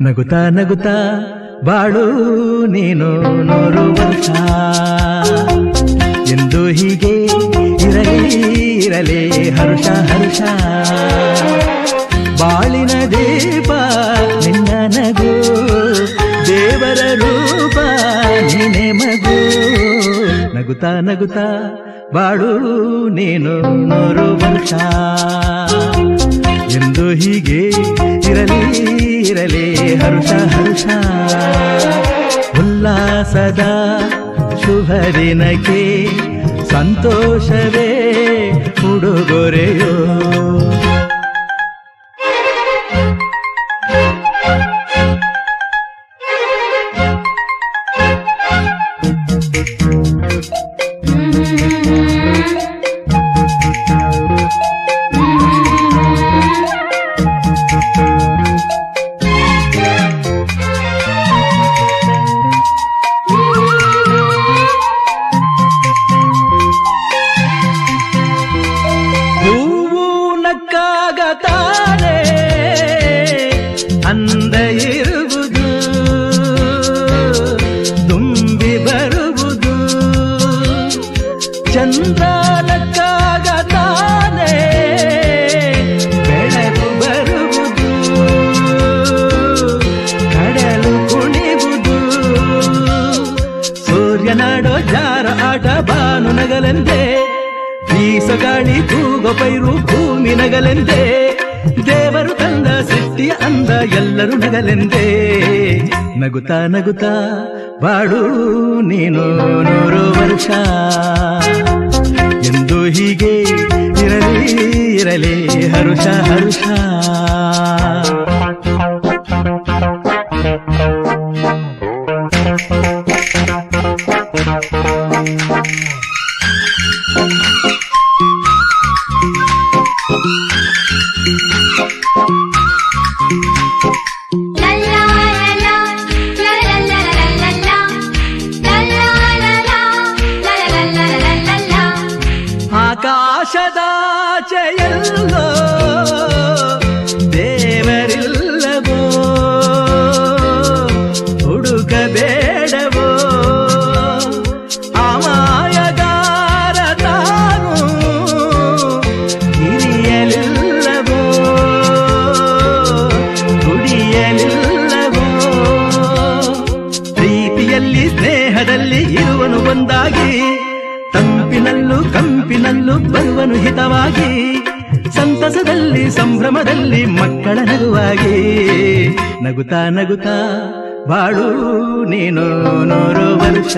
ನಗುತ್ತಾ ನಗುತ್ತಾ ಬಾಳು ನೀನು 100 ವರ್ಷ ಎಂದು ಹೀಗೆ ಇರಲಿ ಇರಲಿ ಹರುಷ ಹರುಷ ಬಾಳಿನ ದೀಪ ನಿನ್ನ ನಗು ದೇವರ ರೂಪ ನೀನೆ ಮಗು ನಗುತ್ತಾ ನಗುತ್ತಾ ಬಾಳು ನೀನು 100 ವರ್ಷ ಎಂದು ಹೀಗೆ ಇರಲಿ ಇರಲಿ ಹರುಷ ಹರುಷ ಉಲ್ಲಾಸದ ಶುಭ ದಿನಕ್ಕೆ ಸಂತೋಷವೇ ಉಡುಗೊರೆಯೋ ತಾನೆ ಅಂದ ಇರುವುದು ತುಂಬಿ ಬರುವುದು ಚಂದ್ರನಕ್ಕಾಗ ತಾನೆ ಬೆಳಕು ಬರುವುದು ಕಡಲು ಕುಣಿವುದು ಸೂರ್ಯನಾಡೋ ಜಾರ ಆಟ ಬಾನು ನಗಲೆಂದೇ ಬೀಸಗಾಳಿ ತೂಗೋ ಪೈರು ಭೂಮಿ ನಗಲೆಂದೇ ದೇವರು ತಂದ ಸೃಷ್ಟಿಯ ಅಂದ ಎಲ್ಲರೂ ನಗಲೆಂದೇ ನಗುತ್ತಾ ನಗುತ್ತಾ ಬಾಳು ನೀನು 100 ವರ್ಷ ಎಂದು ಹೀಗೆ ಇರಲಿ ಇರಲಿ ಹರುಷ ಹರುಷ ಆಕಾಶದಾಚೆಯಲ್ಲೋ ದೇವರಿಲ್ಲವೋ ಹುಡುಕಬೇಡವೋ ಅಮಾಯಗಾರ ತಾನು ಹಿರಿಯಲಿಲ್ಲವೋ ದುಡಿಯಲಿಲ್ಲವೋ ಪ್ರೀತಿಯಲ್ಲಿ ಸ್ನೇಹದಲ್ಲಿ ಇರುವನು ಒಂದಾಗಿ ತಂಪಿನಲ್ಲೂ ಕಂಪಿನಲ್ಲೂ ಬರುವನು ಹಿತವಾಗಿ ಸಂತಸದಲ್ಲಿ ಸಂಭ್ರಮದಲ್ಲಿ ಮಕ್ಕಳ ನಗುವಾಗಿ ನಗುತ್ತಾ ನಗುತ್ತಾ ಬಾಳು ನೀನು 100 ವರ್ಷ